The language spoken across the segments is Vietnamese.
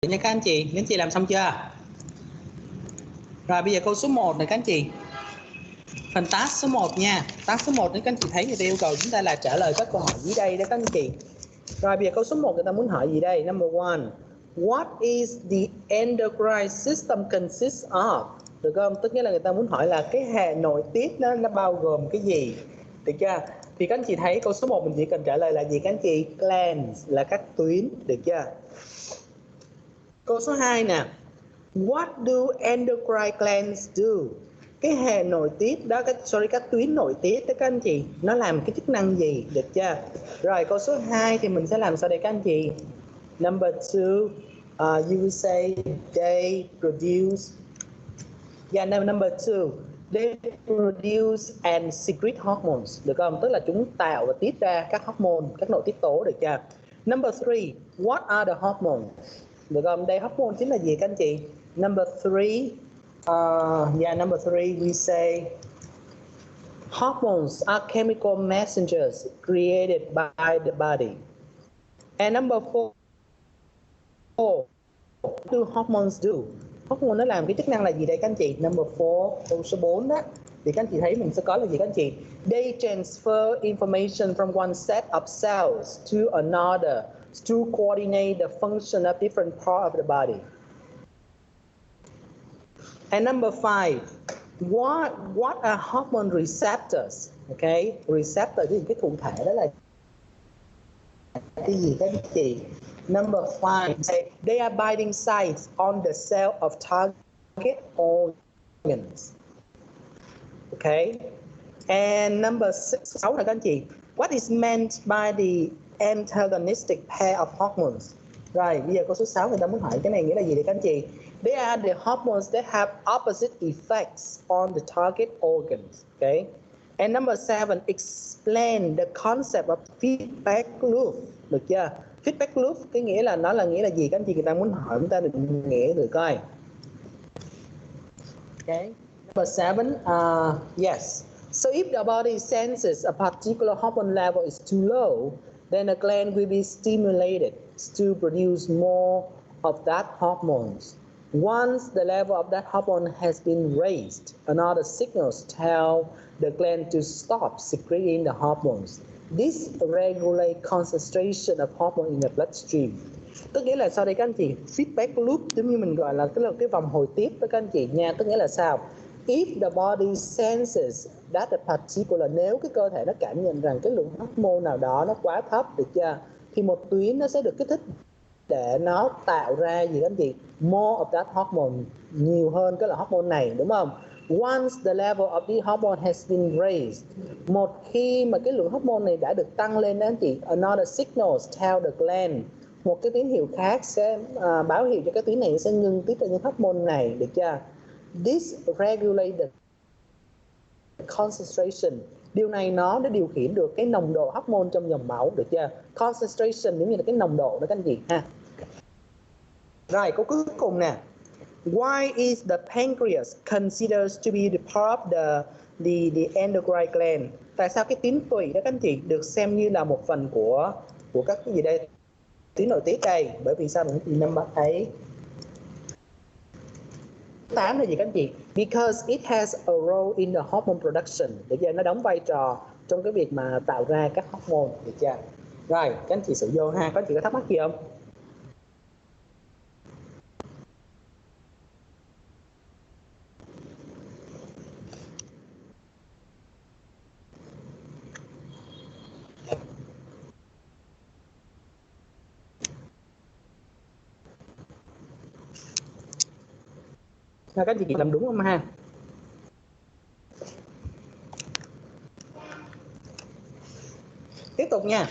nha các anh chị làm xong chưa? Rồi bây giờ câu số 1 này các anh chị. Phần task số 1 nha. Task số 1 nếu các anh chị thấy người ta yêu cầu chúng ta là trả lời các câu hỏi dưới đây đó các anh chị. Rồi bây giờ câu số 1 người ta muốn hỏi gì đây? Number 1. What is the endocrine system consists of? Được không? Tức nghĩa là người ta muốn hỏi là cái hệ nội tiết nó bao gồm cái gì? Được chưa? Thì các anh chị thấy câu số 1 mình chỉ cần trả lời là gì các anh chị? Glands là các tuyến, được chưa? Câu số 2 nè. What do endocrine glands do? Cái hệ nội tiết đó, các tuyến nội tiết đó các anh chị, nó làm cái chức năng gì, được chưa? Rồi câu số 2 thì mình sẽ làm sao đây các anh chị? Number 2, you will say they produce. Yeah, number 2, they produce and secrete hormones, được không? Tức là chúng tạo và tiết ra các hormone, các nội tiết tố, được chưa? Number 3, what are the hormones? Được không? Đây hormone chính là gì các anh chị? Number 3, number 3 we say hormones are chemical messengers created by the body. And number 4, what do hormones do? Hormone nó làm cái chức năng là gì đây các anh chị? Number 4, câu số 4 đó. Thì các anh chị thấy mình sẽ có là gì các anh chị? They transfer information from one set of cells to another to coordinate the function of different parts of the body. And number 5, what are hormone receptors? Okay, receptor thì cái thụ thể đó là cái gì các anh chị? Number 5, they are binding sites on the cell of target organs. Okay, and number 6 là các anh chị. What is meant by the antagonistic pair of hormones? Rồi, bây giờ câu số 6 người ta muốn hỏi cái này nghĩa là gì đấy các anh chị? They are the hormones that have opposite effects on the target organs. Okay. And number 7, explain the concept of feedback loop. Được chưa? Feedback loop cái nghĩa là nó là nghĩa là gì các anh chị? Người ta muốn hỏi chúng ta được nghĩa được coi. Okay. Number 7, yes. So if the body senses a particular hormone level is too low, then the gland will be stimulated to produce more of that hormones. Once the level of that hormone has been raised, another signals tell the gland to stop secreting the hormones. This regulates concentration of hormone in the bloodstream. Tức nghĩa là sau đây các anh chị, feedback loop giống như mình gọi là cái vòng hồi tiếp đó các anh chị nha. Tức nghĩa là sao? If the body senses that a particular, nếu cái cơ thể nó cảm nhận rằng cái lượng hormone nào đó nó quá thấp, được chưa? Thì một tuyến nó sẽ được kích thích để nó tạo ra gì các anh chị? More of that hormone, nhiều hơn cái là hormone này, đúng không? Once the level of the hormone has been raised, một khi mà cái lượng hormone này đã được tăng lên đó anh chị, another signals tell the gland, một cái tín hiệu khác sẽ báo hiệu cho cái tuyến này sẽ ngừng tiết ra những hormone này, được chưa? This regulates the concentration. Điều này nó để điều khiển được cái nồng độ hormone trong dòng máu, được chưa? Concentration giống như là cái nồng độ đó các anh chị ha. Rồi câu cuối cùng nè. Why is the pancreas considered to be the part of the endocrine gland? Tại sao cái tuyến tụy đó các anh chị được xem như là một phần của các cái gì đây? Tuyến nội tiết đây. Bởi vì sao mình thì number 8. 8 là gì các anh chị? Because it has a role in the hormone production. Để cho nó đóng vai trò trong cái việc mà tạo ra các hormone, được chưa? Rồi, các anh chị sử vô ha, có anh chị có thắc mắc gì không? Các anh chị làm đúng không ha? Tiếp tục nha.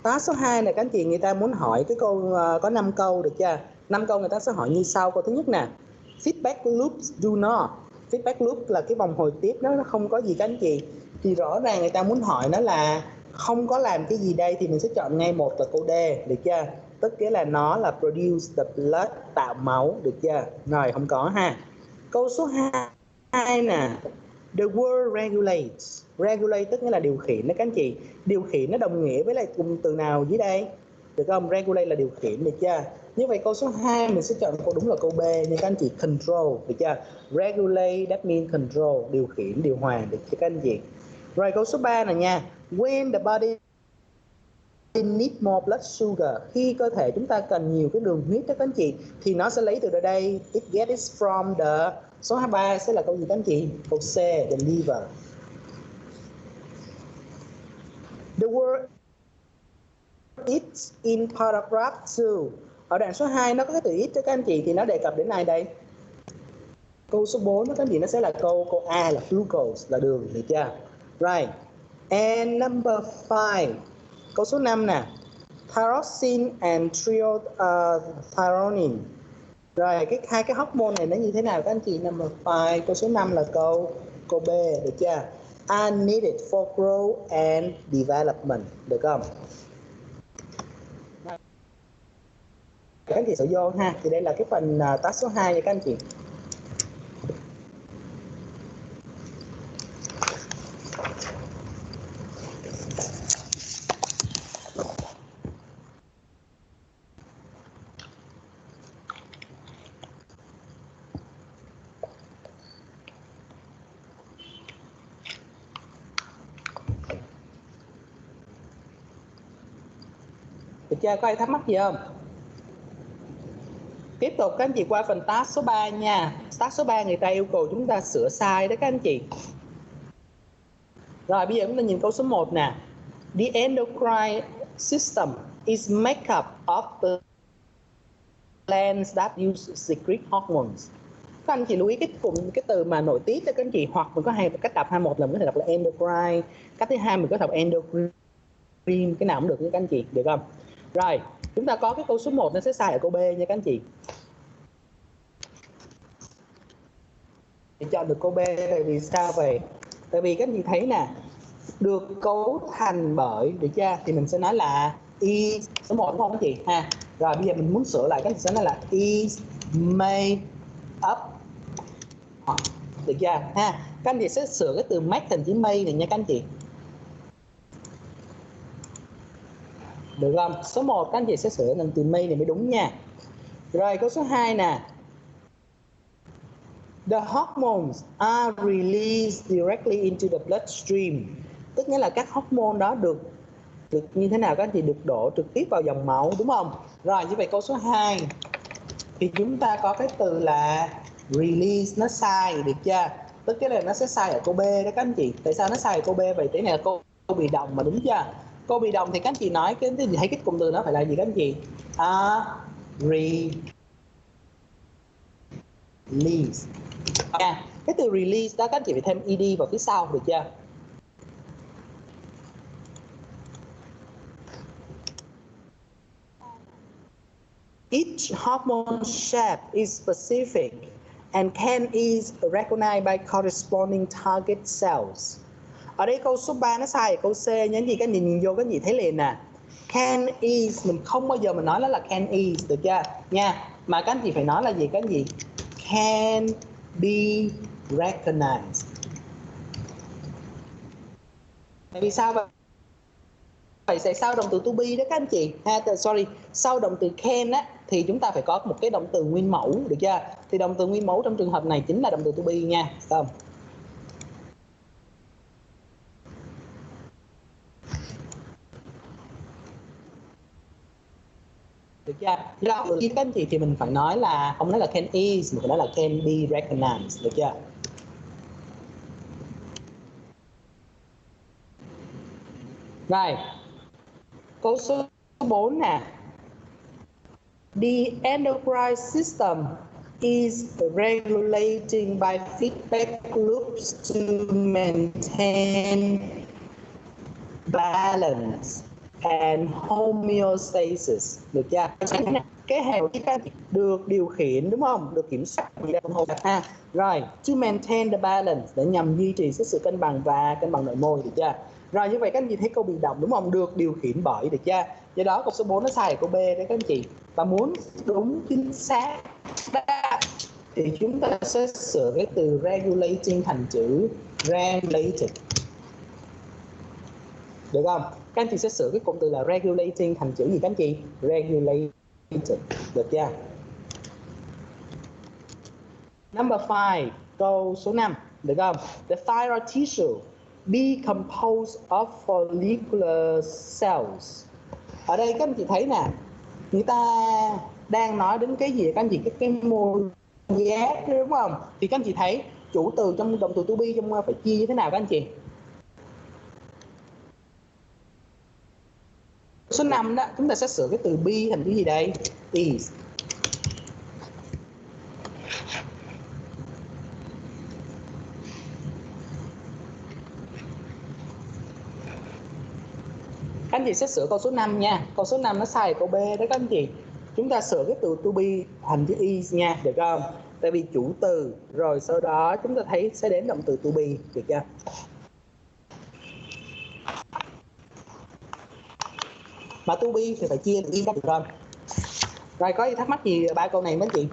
Task số 2 này các anh chị, người ta muốn hỏi cái câu có 5 câu, được chưa? 5 câu người ta sẽ hỏi như sau. Câu thứ nhất nè. Feedback loops do not. Feedback loop là cái vòng hồi tiếp nó không có gì các anh chị. Thì rõ ràng người ta muốn hỏi nó là không có làm cái gì đây thì mình sẽ chọn ngay một là câu D, được chưa? Tức nghĩa là nó là produce the blood, tạo máu, được chưa? Rồi không có ha. Câu số 2 nè. The word regulates. Regulate tức nghĩa là điều khiển đó các anh chị. Điều khiển nó đồng nghĩa với lại cụm từ nào dưới đây? Được không? Regulate là điều khiển, được chưa? Như vậy câu số 2 mình sẽ chọn câu đúng là câu B nha các anh chị. Control, được chưa? Regulate that means control, điều khiển, điều hòa, được chưa các anh chị? Rồi câu số 3 này nha. When the body need more blood sugar, khi cơ thể chúng ta cần nhiều cái đường huyết đó các anh chị, thì nó sẽ lấy từ đây. It gets from the. Số 23 sẽ là câu gì các anh chị? Câu C, the liver. The word eats in paragraph 2. Ở đoạn số 2 nó có cái từ eat cho các anh chị, thì nó đề cập đến ai đây? Câu số 4 đó các anh chị, nó sẽ là câu A là glucose, là đường, được chưa? Right. And number 5. Câu số 5 nè. Thyroxine and triiodthyronine. Rồi hai cái hormone này nó như thế nào các anh chị? Number 5. Câu số 5 là câu B, được chưa? Are needed for growth and development, được không? Các anh chị sẽ vô ha. Thì đây là cái phần task số 2 nha các anh chị. Được chưa? Có ai thắc mắc gì không? Tiếp tục các anh chị qua phần task số 3 nha. Task số 3 người ta yêu cầu chúng ta sửa sai đó các anh chị. Rồi bây giờ chúng ta nhìn câu số 1 nè. The endocrine system is made up of the glands that use secret hormones. Các anh chị lưu ý cái từ mà nội tiết đó các anh chị, hoặc mình có hai cách đọc, một là mình có thể đọc là endocrine, cách thứ hai mình có thể đọc endocrine, cái nào cũng được nha các anh chị, được không? Rồi, chúng ta có cái câu số 1 nó sẽ sai ở câu B nha các anh chị. Để chọn được câu B tại vì sao vậy? Tại vì các anh chị thấy nè, được cấu thành bởi, được chưa? Thì mình sẽ nói là is số 1 đúng không các chị ha? Rồi bây giờ mình muốn sửa lại, các anh chị sẽ nói là is made up, được chưa ha? Các anh chị sẽ sửa cái từ make thành chữ made này nha các anh chị. Được không? Số 1 các anh chị sẽ sửa thành từ made này mới đúng nha. Rồi câu số 2 nè. The hormones are released directly into the bloodstream. Tức nghĩa là các hormone đó được như thế nào các anh chị? Được đổ trực tiếp vào dòng máu, đúng không? Rồi như vậy câu số 2 thì chúng ta có cái từ là release, nó sai, được chưa? Tức cái này nó sẽ sai ở câu B đó các anh chị. Tại sao nó sai ở câu B vậy? Thế này là câu bị động mà, đúng chưa? Câu bị động thì các anh chị nói cái gì, thấy cái cụm từ nó phải là gì các anh chị? Release. Cái từ release đó các anh chị phải thêm ed vào phía sau, được chưa? Each hormone shape is specific and can is recognized by corresponding target cells. Ở đây câu số 3 nó sai ở câu C nhấn gì, các anh nhìn vô các anh chị thấy liền nè. Can is mình không bao giờ mình nói nó là can is, được chưa nha, mà các anh chị phải nói là gì các anh chị? Can be recognized. Tại vì sao vậy? Tại sau động từ to be đó các anh chị sau động từ can á thì chúng ta phải có một cái động từ nguyên mẫu, được chưa? Thì động từ nguyên mẫu trong trường hợp này chính là động từ to be nha, không? Được chưa? Đó, các anh chị thì mình phải nói là không nói là can is, mình phải nói là can be recognized, được chưa? Rồi, câu số 4 nè. The endocrine system is regulating by feedback loops to maintain balance and homeostasis, được chưa? Cái hệ được điều khiển, đúng không? Được kiểm soát ha. Rồi, to maintain the balance, để nhằm duy trì sự cân bằng và cân bằng nội môi, được chưa? Rồi như vậy các anh chị thấy câu bị động, đúng không? Được điều khiển bởi, được chưa? Do đó câu số 4 nó sai ở câu B đấy các anh chị. Và muốn đúng chính xác thì chúng ta sẽ sửa cái từ regulating thành chữ regulated. được không? Các anh chị sẽ sửa cái cụm từ là regulating thành chữ gì các anh chị? Regulated, được chưa? Number 5, câu số 5, được không? The thyroid tissue be composed of follicular cells. Ở đây các anh chị thấy nè, người ta đang nói đến cái gì các anh chị? Cái mô giác, đúng không? Thì các anh chị thấy chủ từ trong động từ to be trong phải chia như thế nào các anh chị? Số 5 đó, chúng ta sẽ sửa cái từ be thành cái gì đây? Is. Các anh chị sẽ sửa câu số 5 nha. Câu số 5 nó sai câu B đó các anh chị. Chúng ta sửa cái từ to be thành chữ is nha, được không? Tại vì chủ từ rồi sau đó chúng ta thấy sẽ đến động từ to be, được chưa? Mà to be thì phải chia in ra, được không? Rồi có gì thắc mắc gì ba câu này mấy anh chị?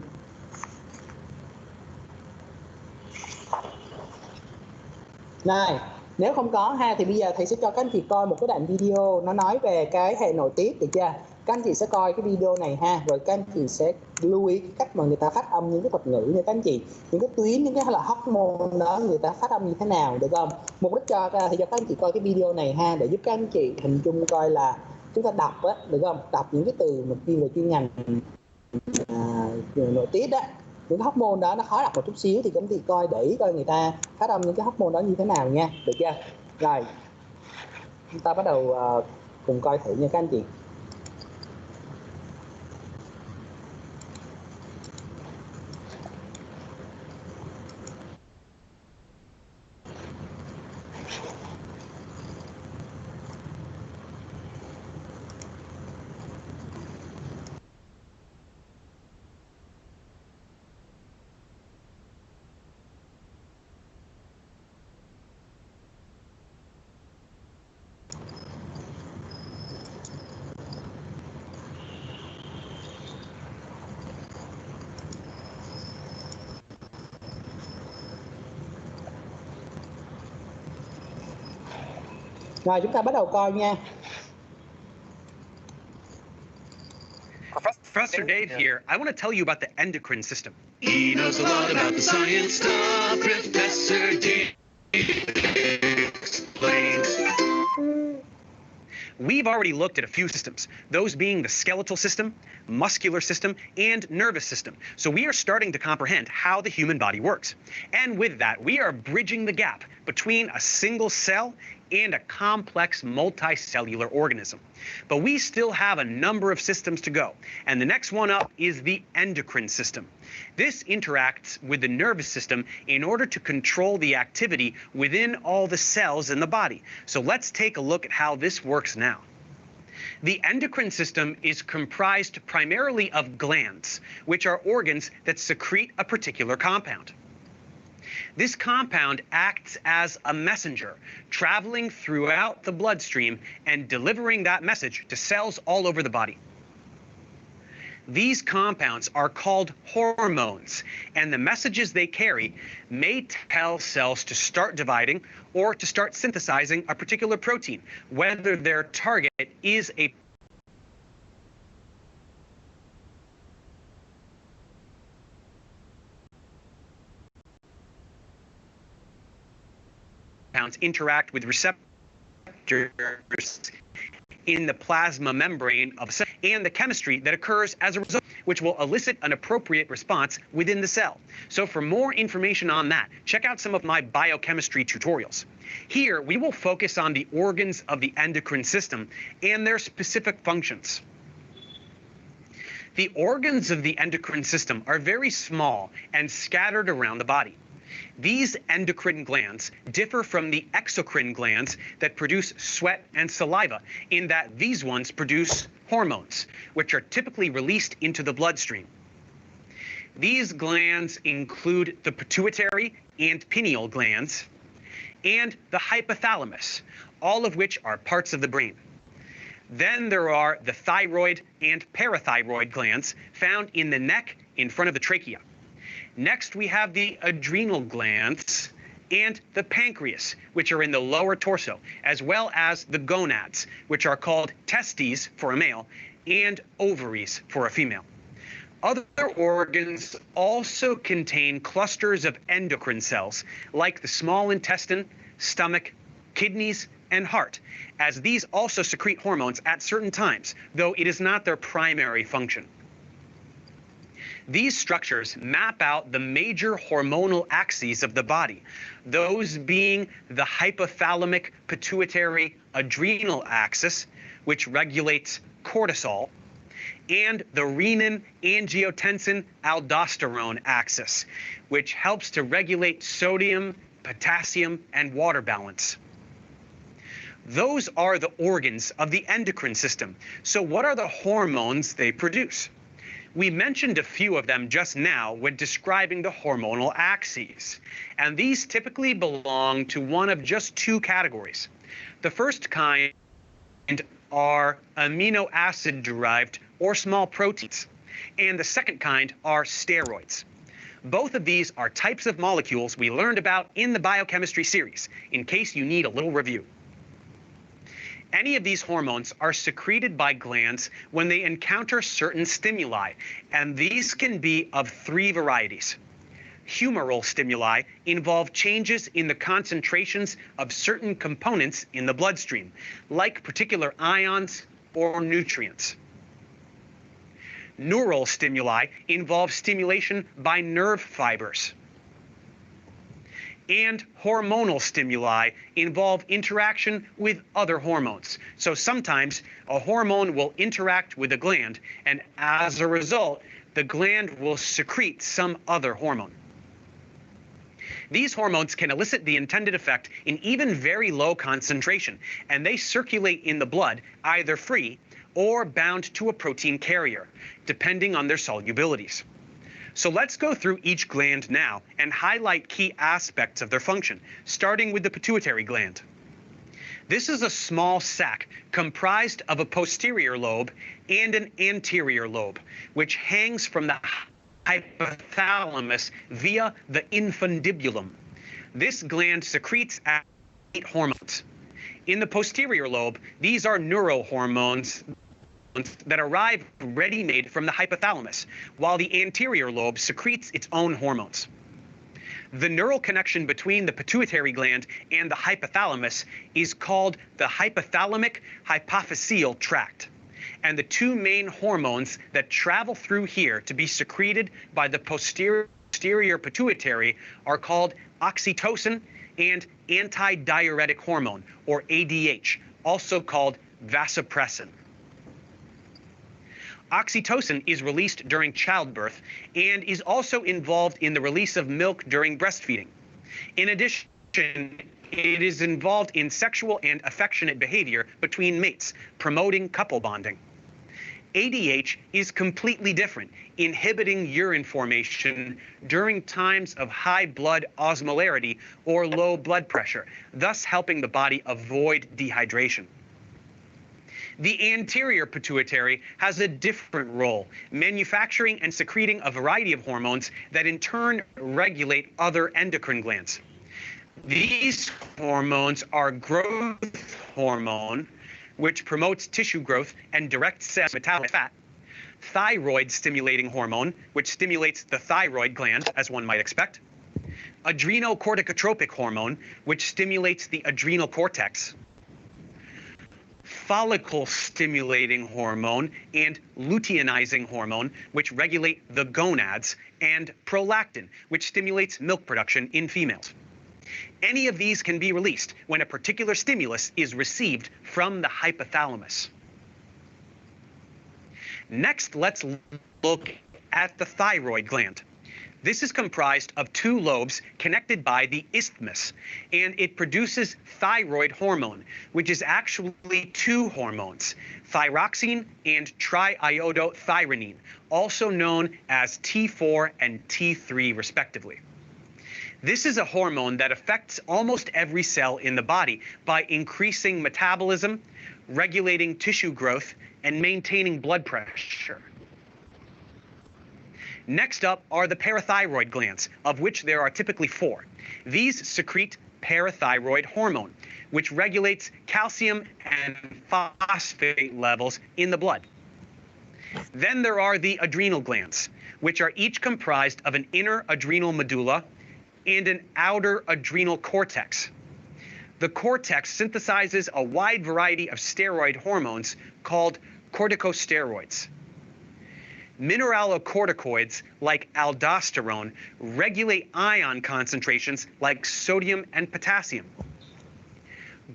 Này, nếu không có ha thì bây giờ thầy sẽ cho các anh chị coi một cái đoạn video nó nói về cái hệ nội tiết, được chưa? Các anh chị sẽ coi cái video này ha, rồi các anh chị sẽ lưu ý cái cách mà người ta phát âm những cái thuật ngữ nha các anh chị, những cái tuyến, những cái là hormone đó người ta phát âm như thế nào, được không? Mục đích cho thì cho các anh chị coi cái video này ha, để giúp các anh chị hình dung coi là chúng ta đọc á, được không? Đọc những cái từ mà chuyên ngành nội tiết đó, những hormone đó nó khó đọc một chút xíu thì cũng thì coi để ý coi người ta phát âm những cái hormone đó như thế nào nha, được chưa? Rồi chúng ta bắt đầu cùng coi thử nha các anh chị. Rồi chúng ta bắt đầu coi nha. Professor Dave here. I want to tell you about the endocrine system. He knows a lot about the science stuff. Professor Dave explains. We've already looked at a few systems, those being the skeletal system, muscular system, and nervous system. So we are starting to comprehend how the human body works. And with that, we are bridging the gap between a single cell and a complex multicellular organism. But we still have a number of systems to go, and the next one up is the endocrine system. This interacts with the nervous system in order to control the activity within all the cells in the body. So let's take a look at how this works now. The endocrine system is comprised primarily of glands, which are organs that secrete a particular compound. This compound acts as a messenger, traveling throughout the bloodstream and delivering that message to cells all over the body. These compounds are called hormones, and the messages they carry may tell cells to start dividing or to start synthesizing a particular protein, whether their target is a interact with receptors in the plasma membrane of a cell and the chemistry that occurs as a result, which will elicit an appropriate response within the cell. So for more information on that, check out some of my biochemistry tutorials. Here, we will focus on the organs of the endocrine system and their specific functions. The organs of the endocrine system are very small and scattered around the body. These endocrine glands differ from the exocrine glands that produce sweat and saliva in that these ones produce hormones, which are typically released into the bloodstream. These glands include the pituitary and pineal glands and the hypothalamus, all of which are parts of the brain. Then there are the thyroid and parathyroid glands found in the neck in front of the trachea. Next, we have the adrenal glands and the pancreas, which are in the lower torso, as well as the gonads, which are called testes for a male and ovaries for a female. Other organs also contain clusters of endocrine cells, like the small intestine, stomach, kidneys, and heart, as these also secrete hormones at certain times, though it is not their primary function. These structures map out the major hormonal axes of the body, those being the hypothalamic pituitary adrenal axis, which regulates cortisol, and the renin angiotensin aldosterone axis, which helps to regulate sodium, potassium, and water balance. Those are the organs of the endocrine system. So what are the hormones they produce? We mentioned a few of them just now when describing the hormonal axes, and these typically belong to one of just two categories. The first kind are amino acid derived or small proteins, and the second kind are steroids. Both of these are types of molecules we learned about in the biochemistry series, in case you need a little review. Any of these hormones are secreted by glands when they encounter certain stimuli, and these can be of three varieties. Humoral stimuli involve changes in the concentrations of certain components in the bloodstream, like particular ions or nutrients. Neural stimuli involve stimulation by nerve fibers. And hormonal stimuli involve interaction with other hormones. So sometimes a hormone will interact with a gland, and as a result, the gland will secrete some other hormone. These hormones can elicit the intended effect in even very low concentration, and they circulate in the blood either free or bound to a protein carrier, depending on their solubilities. So let's go through each gland now and highlight key aspects of their function, starting with the pituitary gland. This is a small sac comprised of a posterior lobe and an anterior lobe, which hangs from the hypothalamus via the infundibulum. This gland secretes 8 hormones. In the posterior lobe, these are neurohormones that arrive ready-made from the hypothalamus, while the anterior lobe secretes its own hormones. The neural connection between the pituitary gland and the hypothalamus is called the hypothalamic hypophyseal tract. And the two main hormones that travel through here to be secreted by the posterior pituitary are called oxytocin and antidiuretic hormone, or ADH, also called vasopressin. Oxytocin is released during childbirth and is also involved in the release of milk during breastfeeding. In addition, it is involved in sexual and affectionate behavior between mates, promoting couple bonding. ADH is completely different, inhibiting urine formation during times of high blood osmolarity or low blood pressure, thus helping the body avoid dehydration. The anterior pituitary has a different role, manufacturing and secreting a variety of hormones that in turn regulate other endocrine glands. These hormones are growth hormone, which promotes tissue growth and directs cell metabolism of fat, thyroid stimulating hormone, which stimulates the thyroid gland, as one might expect, adrenocorticotropic hormone, which stimulates the adrenal cortex, follicle stimulating hormone, and luteinizing hormone, which regulate the gonads, and prolactin, which stimulates milk production in females. Any of these can be released when a particular stimulus is received from the hypothalamus. Next, let's look at the thyroid gland. This is comprised of 2 lobes connected by the isthmus, and it produces thyroid hormone, which is actually 2 hormones, thyroxine and triiodothyronine, also known as T4 and T3 respectively. This is a hormone that affects almost every cell in the body by increasing metabolism, regulating tissue growth, and maintaining blood pressure. Next up are the parathyroid glands, of which there are typically 4. These secrete parathyroid hormone, which regulates calcium and phosphate levels in the blood. Then there are the adrenal glands, which are each comprised of an inner adrenal medulla and an outer adrenal cortex. The cortex synthesizes a wide variety of steroid hormones called corticosteroids. Mineralocorticoids like aldosterone regulate ion concentrations like sodium and potassium.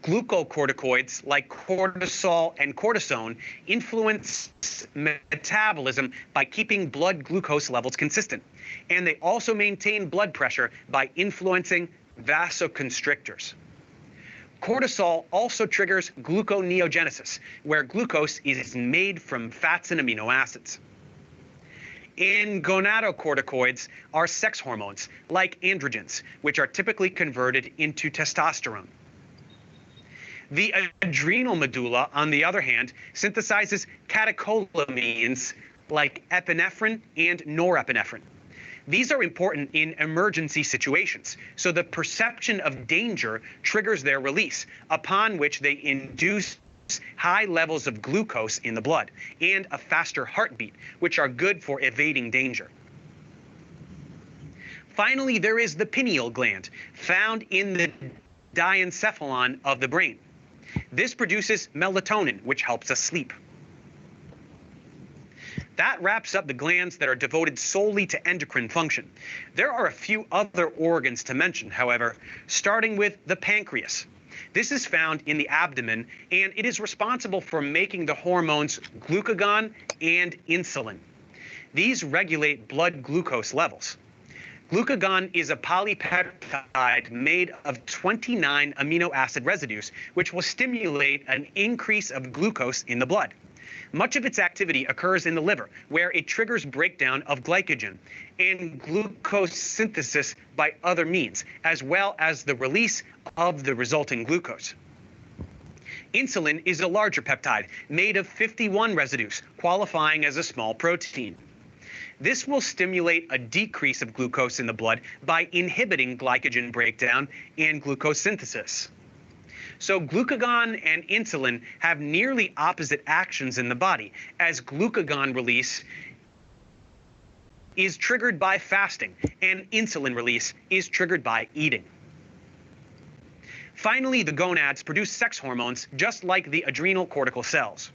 Glucocorticoids like cortisol and cortisone influence metabolism by keeping blood glucose levels consistent. And they also maintain blood pressure by influencing vasoconstrictors. Cortisol also triggers gluconeogenesis, where glucose is made from fats and amino acids. And gonadocorticoids are sex hormones, like androgens, which are typically converted into testosterone. The adrenal medulla, on the other hand, synthesizes catecholamines like epinephrine and norepinephrine. These are important in emergency situations, so the perception of danger triggers their release, upon which they induce high levels of glucose in the blood and a faster heartbeat, which are good for evading danger. Finally, there is the pineal gland, found in the diencephalon of the brain. This produces melatonin, which helps us sleep. That wraps up the glands that are devoted solely to endocrine function. There are a few other organs to mention, however, starting with the pancreas. This is found in the abdomen, and it is responsible for making the hormones glucagon and insulin. These regulate blood glucose levels. Glucagon is a polypeptide made of 29 amino acid residues, which will stimulate an increase of glucose in the blood. Much of its activity occurs in the liver, where it triggers breakdown of glycogen and glucose synthesis by other means, as well as the release of the resulting glucose. Insulin is a larger peptide made of 51 residues, qualifying as a small protein. This will stimulate a decrease of glucose in the blood by inhibiting glycogen breakdown and glucose synthesis. So glucagon and insulin have nearly opposite actions in the body, as glucagon release is triggered by fasting and insulin release is triggered by eating. Finally, the gonads produce sex hormones just like the adrenal cortical cells.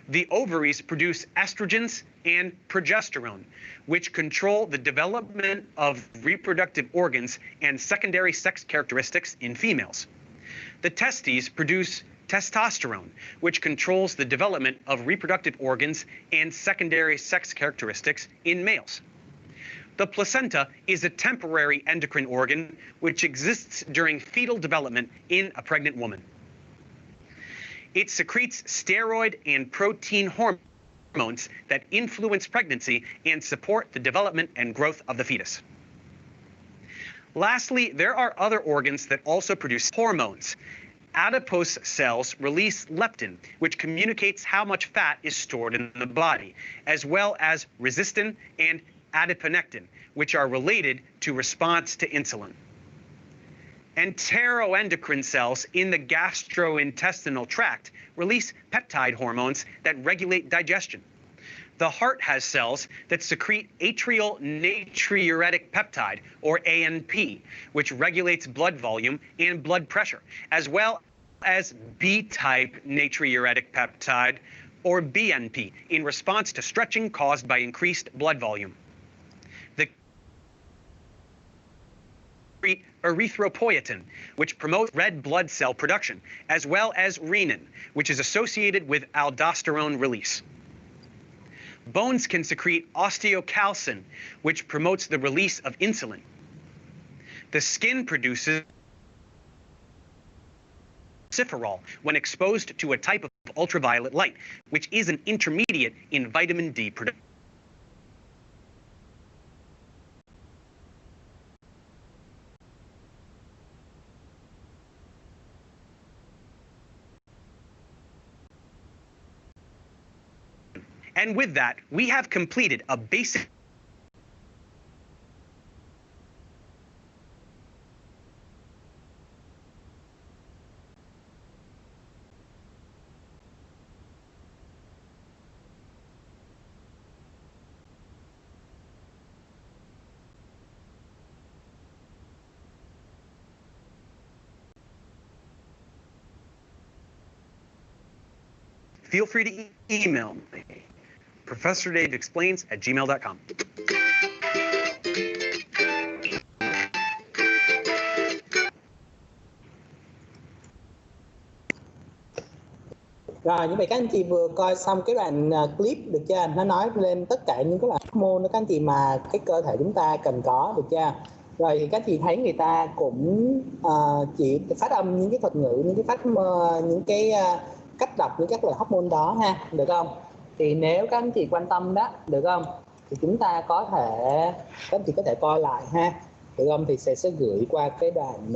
The ovaries produce estrogens and progesterone, which control the development of reproductive organs and secondary sex characteristics in females. The testes produce testosterone, which controls the development of reproductive organs and secondary sex characteristics in males. The placenta is a temporary endocrine organ which exists during fetal development in a pregnant woman. It secretes steroid and protein hormones that influence pregnancy and support the development and growth of the fetus. Lastly, there are other organs that also produce hormones. Adipose cells release leptin, which communicates how much fat is stored in the body, as well as resistin and adiponectin, which are related to response to insulin. Enteroendocrine cells in the gastrointestinal tract release peptide hormones that regulate digestion. The heart has cells that secrete atrial natriuretic peptide, or ANP, which regulates blood volume and blood pressure, as well as B-type natriuretic peptide, or BNP, in response to stretching caused by increased blood volume. The erythropoietin, which promotes red blood cell production, as well as renin, which is associated with aldosterone release. Bones can secrete osteocalcin, which promotes the release of insulin. The skin produces calciferol when exposed to a type of ultraviolet light, which is an intermediate in vitamin D production. And with that, we have completed a basic feel free to email me. ProfessorDaveExplains@gmail.com. Rồi, như vậy các anh chị vừa coi xong cái đoạn clip được chưa? Nó nói lên tất cả những cái loại hormone đó các anh chị mà cái cơ thể chúng ta cần có, được chưa? Rồi thì các anh chị thấy người ta cũng chỉ phát âm những cái thuật ngữ, những cái cách đọc những các loại hormone đó ha, được không? Thì nếu các anh chị quan tâm đó, được không? Thì chúng ta có thể, các anh chị có thể coi lại ha, được không? Thì sẽ gửi qua cái đoạn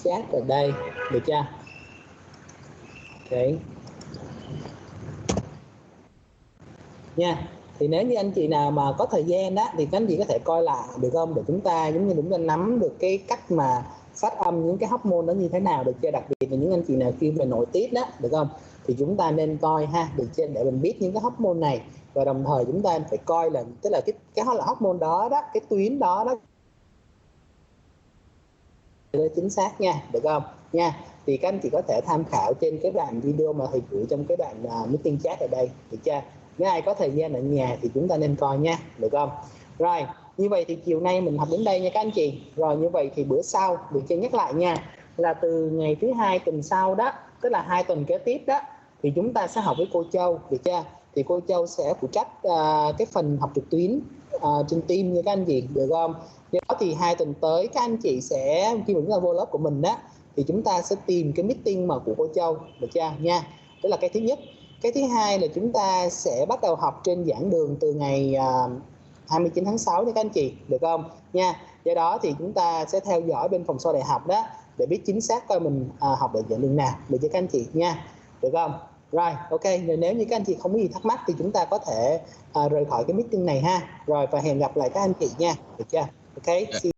chat ở đây, được chưa? Okay. Nha. Thì nếu như anh chị nào mà có thời gian đó thì các anh chị có thể coi lại, được không, để chúng ta giống như chúng ta nắm được cái cách mà phát âm những cái hormone đó như thế nào, được chưa? Đặc biệt là những anh chị nào chuyên về nội tiết đó, được không, thì chúng ta nên coi ha, được chưa, để mình biết những cái hormone này. Và đồng thời chúng ta phải coi là tức là cái hormone đó cái tuyến đó chính xác nha, được không nha. Thì các anh chị có thể tham khảo trên cái đoạn video mà thầy gửi trong cái đoạn meeting chat ở đây, được chưa? Nếu ai có thời gian ở nhà thì chúng ta nên coi nha, được không? Rồi, như vậy thì chiều nay mình học đến đây nha các anh chị. Rồi như vậy thì bữa sau, được chưa, nhắc lại nha, là từ ngày thứ hai tuần sau đó, tức là 2 tuần kế tiếp đó, thì chúng ta sẽ học với cô Châu, được chưa? Thì cô Châu sẽ phụ trách cái phần học trực tuyến trên Teams nha các anh chị, được không? Do đó thì 2 tuần tới các anh chị sẽ, khi mà chúng ta vô lớp của mình đó, thì chúng ta sẽ tìm cái meeting mà của cô Châu, được chưa nha? Đó là cái thứ nhất. Cái thứ hai là chúng ta sẽ bắt đầu học trên giảng đường từ ngày 29 tháng 6 nha các anh chị, được không nha? Do đó thì chúng ta sẽ theo dõi bên phòng sau đại học đó để biết chính xác coi mình học ở giảng đường nào, được chưa các anh chị nha, được không? Rồi, ok, nếu như các anh chị không có gì thắc mắc thì chúng ta có thể rời khỏi cái meeting này ha. Rồi, và hẹn gặp lại các anh chị nha, được chưa? Ok, see